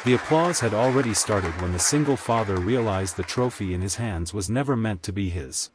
The applause had already started when the single father realized the trophy in his hands was never meant to be his.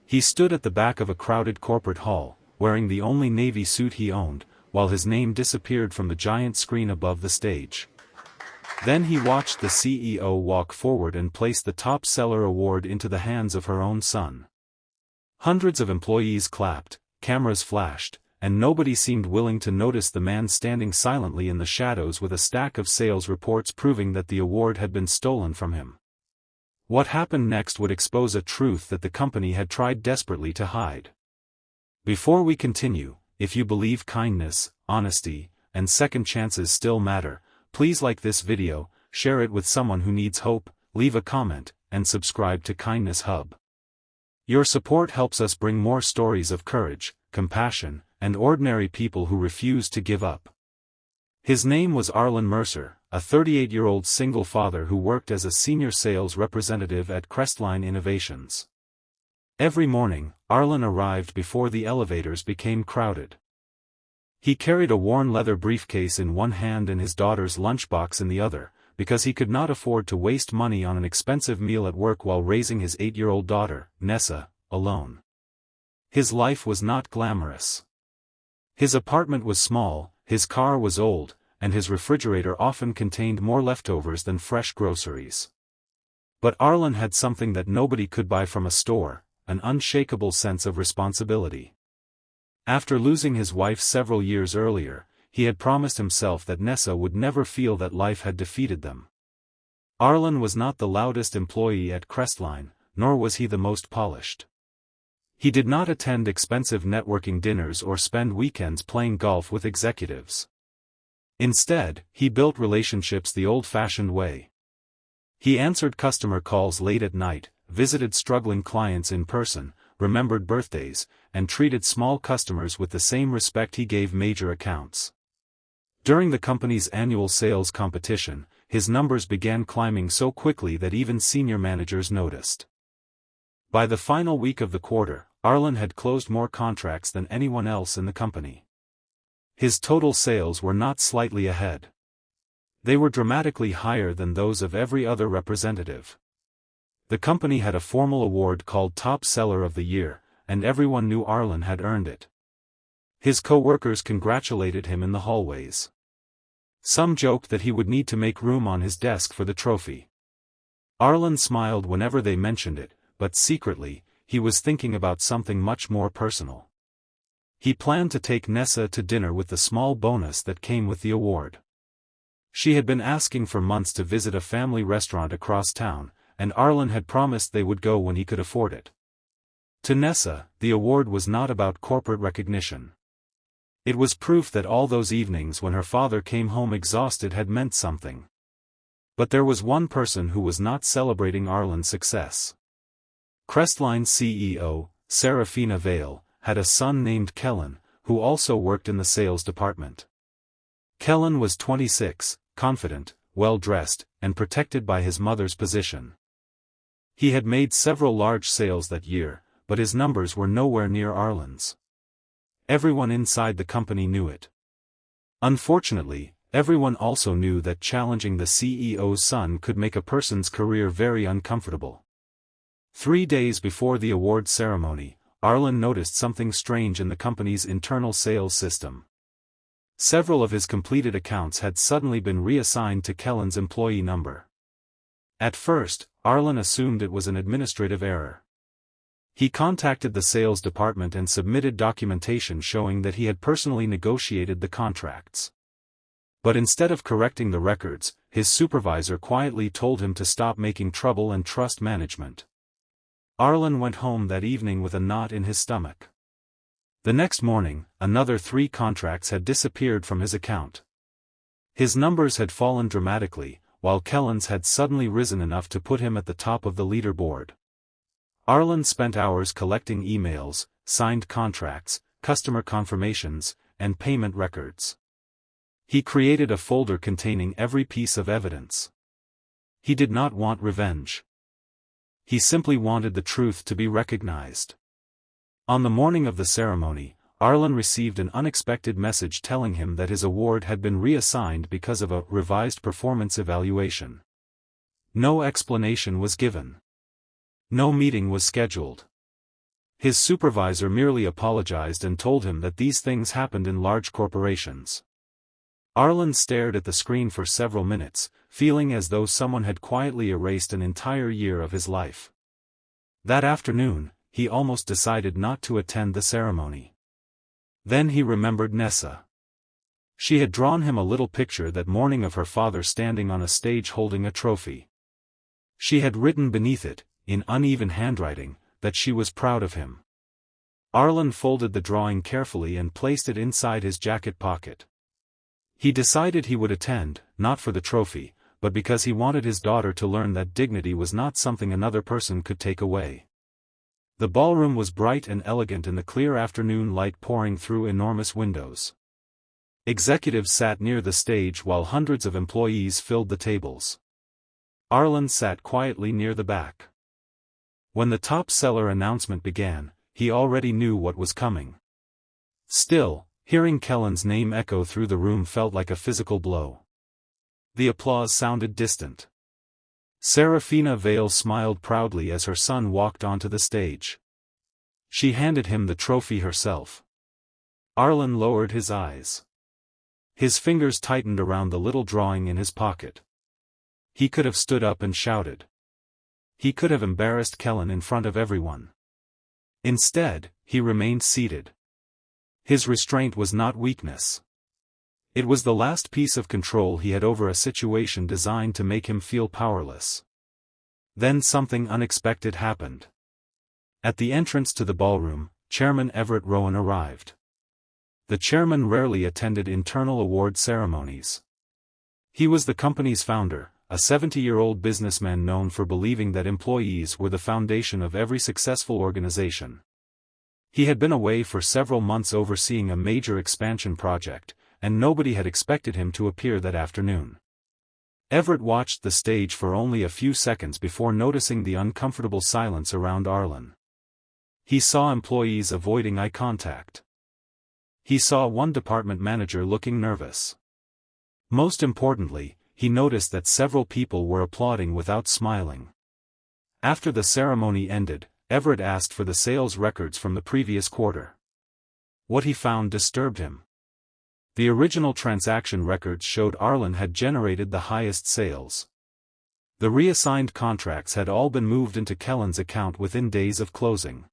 He stood at the back of a crowded corporate hall, wearing the only navy suit he owned, while his name disappeared from the giant screen above the stage. Then he watched the CEO walk forward and place the top seller award into the hands of her own son. Hundreds of employees clapped, cameras flashed, and nobody seemed willing to notice the man standing silently in the shadows with a stack of sales reports proving that the award had been stolen from him. What happened next would expose a truth that the company had tried desperately to hide. Before we continue, if you believe kindness, honesty, and second chances still matter, please like this video, share it with someone who needs hope, leave a comment, and subscribe to Kindness Hub. Your support helps us bring more stories of courage, compassion, and ordinary people who refuse to give up. His name was Arlen Mercer, a 38-year-old single father who worked as a senior sales representative at Crestline Innovations. Every morning, Arlen arrived before the elevators became crowded. He carried a worn leather briefcase in one hand and his daughter's lunchbox in the other, because he could not afford to waste money on an expensive meal at work while raising his 8-year-old daughter, Nessa, alone. His life was not glamorous. His apartment was small, his car was old, and his refrigerator often contained more leftovers than fresh groceries. But Arlen had something that nobody could buy from a store, an unshakable sense of responsibility. After losing his wife several years earlier, he had promised himself that Nessa would never feel that life had defeated them. Arlen was not the loudest employee at Crestline, nor was he the most polished. He did not attend expensive networking dinners or spend weekends playing golf with executives. Instead, he built relationships the old-fashioned way. He answered customer calls late at night, visited struggling clients in person, remembered birthdays, and treated small customers with the same respect he gave major accounts. During the company's annual sales competition, his numbers began climbing so quickly that even senior managers noticed. By the final week of the quarter, Arlen had closed more contracts than anyone else in the company. His total sales were not slightly ahead. They were dramatically higher than those of every other representative. The company had a formal award called Top Seller of the Year, and everyone knew Arlen had earned it. His co-workers congratulated him in the hallways. Some joked that he would need to make room on his desk for the trophy. Arlen smiled whenever they mentioned it, but secretly, he was thinking about something much more personal. He planned to take Nessa to dinner with the small bonus that came with the award. She had been asking for months to visit a family restaurant across town, and Arlen had promised they would go when he could afford it. To Nessa, the award was not about corporate recognition. It was proof that all those evenings when her father came home exhausted had meant something. But there was one person who was not celebrating Arlen's success. Crestline's CEO, Serafina Vale, had a son named Kellen, who also worked in the sales department. Kellen was 26, confident, well-dressed, and protected by his mother's position. He had made several large sales that year, but his numbers were nowhere near Arlen's. Everyone inside the company knew it. Unfortunately, everyone also knew that challenging the CEO's son could make a person's career very uncomfortable. 3 days before the award ceremony, Arlen noticed something strange in the company's internal sales system. Several of his completed accounts had suddenly been reassigned to Kellen's employee number. At first, Arlen assumed it was an administrative error. He contacted the sales department and submitted documentation showing that he had personally negotiated the contracts. But instead of correcting the records, his supervisor quietly told him to stop making trouble and trust management. Arlen went home that evening with a knot in his stomach. The next morning, another 3 contracts had disappeared from his account. His numbers had fallen dramatically, while Kellen's had suddenly risen enough to put him at the top of the leaderboard. Arlen spent hours collecting emails, signed contracts, customer confirmations, and payment records. He created a folder containing every piece of evidence. He did not want revenge. He simply wanted the truth to be recognized. On the morning of the ceremony, Arlen received an unexpected message telling him that his award had been reassigned because of a revised performance evaluation. No explanation was given. No meeting was scheduled. His supervisor merely apologized and told him that these things happened in large corporations. Arlen stared at the screen for several minutes, feeling as though someone had quietly erased an entire year of his life. That afternoon, he almost decided not to attend the ceremony. Then he remembered Nessa. She had drawn him a little picture that morning of her father standing on a stage holding a trophy. She had written beneath it, in uneven handwriting, that she was proud of him. Arlen folded the drawing carefully and placed it inside his jacket pocket. He decided he would attend, not for the trophy, but because he wanted his daughter to learn that dignity was not something another person could take away. The ballroom was bright and elegant in the clear afternoon light pouring through enormous windows. Executives sat near the stage while hundreds of employees filled the tables. Arlen sat quietly near the back. When the top seller announcement began, he already knew what was coming. Still, hearing Kellen's name echo through the room felt like a physical blow. The applause sounded distant. Serafina Vale smiled proudly as her son walked onto the stage. She handed him the trophy herself. Arlen lowered his eyes. His fingers tightened around the little drawing in his pocket. He could have stood up and shouted. He could have embarrassed Kellen in front of everyone. Instead, he remained seated. His restraint was not weakness. It was the last piece of control he had over a situation designed to make him feel powerless. Then something unexpected happened. At the entrance to the ballroom, Chairman Everett Rowan arrived. The chairman rarely attended internal award ceremonies. He was the company's founder, a 70-year-old businessman known for believing that employees were the foundation of every successful organization. He had been away for several months overseeing a major expansion project, and nobody had expected him to appear that afternoon. Everett watched the stage for only a few seconds before noticing the uncomfortable silence around Arlen. He saw employees avoiding eye contact. He saw one department manager looking nervous. Most importantly, he noticed that several people were applauding without smiling. After the ceremony ended, Everett asked for the sales records from the previous quarter. What he found disturbed him. The original transaction records showed Arlen had generated the highest sales. The reassigned contracts had all been moved into Kellen's account within days of closing.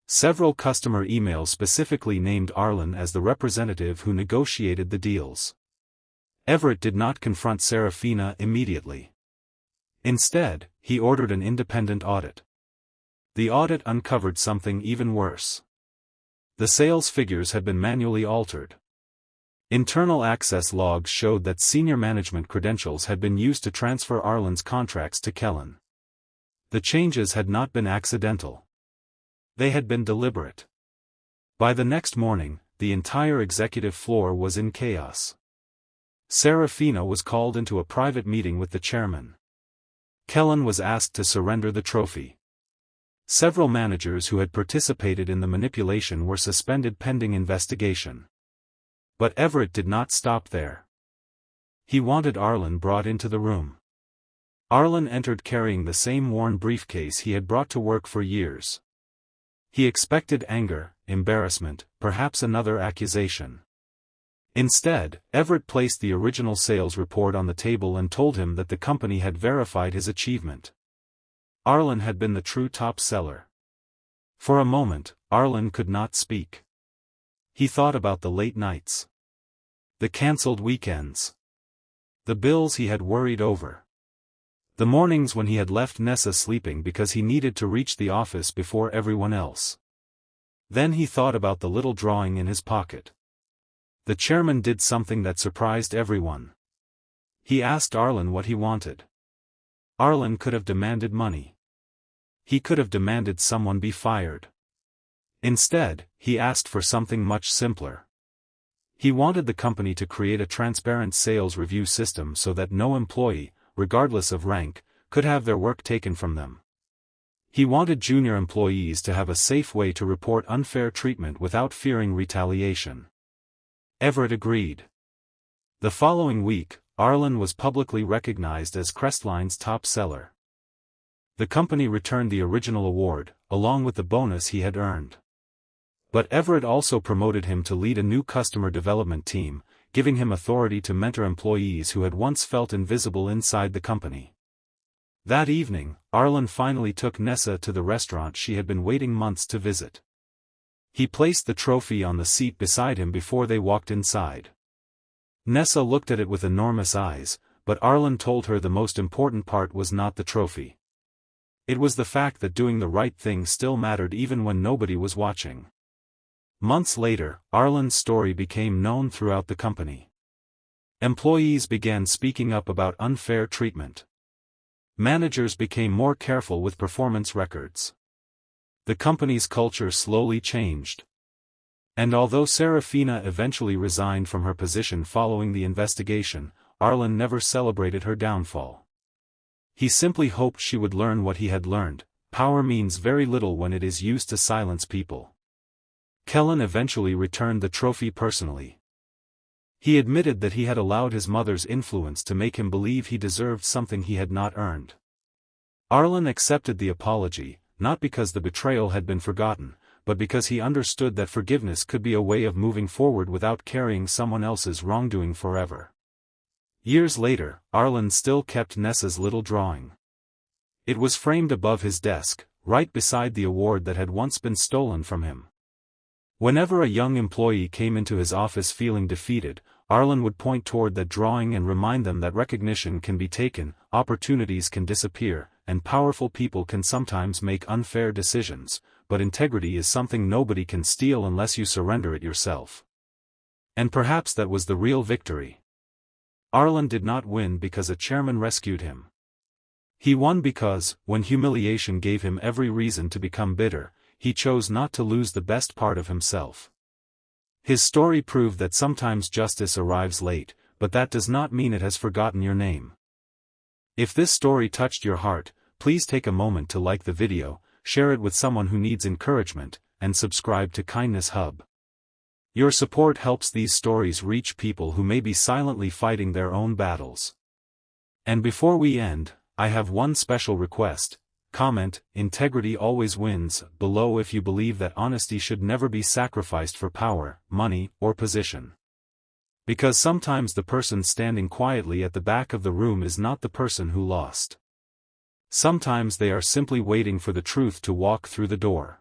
Several customer emails specifically named Arlen as the representative who negotiated the deals. Everett did not confront Serafina immediately. Instead, he ordered an independent audit. The audit uncovered something even worse. The sales figures had been manually altered. Internal access logs showed that senior management credentials had been used to transfer Arlen's contracts to Kellen. The changes had not been accidental. They had been deliberate. By the next morning, the entire executive floor was in chaos. Serafina was called into a private meeting with the chairman. Kellen was asked to surrender the trophy. Several managers who had participated in the manipulation were suspended pending investigation. But Everett did not stop there. He wanted Arlen brought into the room. Arlen entered carrying the same worn briefcase he had brought to work for years. He expected anger, embarrassment, perhaps another accusation. Instead, Everett placed the original sales report on the table and told him that the company had verified his achievement. Arlen had been the true top seller. For a moment, Arlen could not speak. He thought about the late nights. The cancelled weekends. The bills he had worried over. The mornings when he had left Nessa sleeping because he needed to reach the office before everyone else. Then he thought about the little drawing in his pocket. The chairman did something that surprised everyone. He asked Arlen what he wanted. Arlen could have demanded money. He could have demanded someone be fired. Instead, he asked for something much simpler. He wanted the company to create a transparent sales review system so that no employee, regardless of rank, could have their work taken from them. He wanted junior employees to have a safe way to report unfair treatment without fearing retaliation. Everett agreed. The following week, Arlen was publicly recognized as Crestline's top seller. The company returned the original award, along with the bonus he had earned. But Everett also promoted him to lead a new customer development team, giving him authority to mentor employees who had once felt invisible inside the company. That evening, Arlen finally took Nessa to the restaurant she had been waiting months to visit. He placed the trophy on the seat beside him before they walked inside. Nessa looked at it with enormous eyes, but Arlen told her the most important part was not the trophy. It was the fact that doing the right thing still mattered even when nobody was watching. Months later, Arlen's story became known throughout the company. Employees began speaking up about unfair treatment. Managers became more careful with performance records. The company's culture slowly changed. And although Serafina eventually resigned from her position following the investigation, Arlen never celebrated her downfall. He simply hoped she would learn what he had learned: power means very little when it is used to silence people. Kellen eventually returned the trophy personally. He admitted that he had allowed his mother's influence to make him believe he deserved something he had not earned. Arlen accepted the apology, not because the betrayal had been forgotten, but because he understood that forgiveness could be a way of moving forward without carrying someone else's wrongdoing forever. Years later, Arlen still kept Nessa's little drawing. It was framed above his desk, right beside the award that had once been stolen from him. Whenever a young employee came into his office feeling defeated, Arlen would point toward that drawing and remind them that recognition can be taken, opportunities can disappear, and powerful people can sometimes make unfair decisions, but integrity is something nobody can steal unless you surrender it yourself. And perhaps that was the real victory. Arlen did not win because a chairman rescued him. He won because, when humiliation gave him every reason to become bitter, he chose not to lose the best part of himself. His story proved that sometimes justice arrives late, but that does not mean it has forgotten your name. If this story touched your heart, please take a moment to like the video, share it with someone who needs encouragement, and subscribe to Kindness Hub. Your support helps these stories reach people who may be silently fighting their own battles. And before we end, I have one special request. Comment, "Integrity always wins," below if you believe that honesty should never be sacrificed for power, money, or position. Because sometimes the person standing quietly at the back of the room is not the person who lost. Sometimes they are simply waiting for the truth to walk through the door.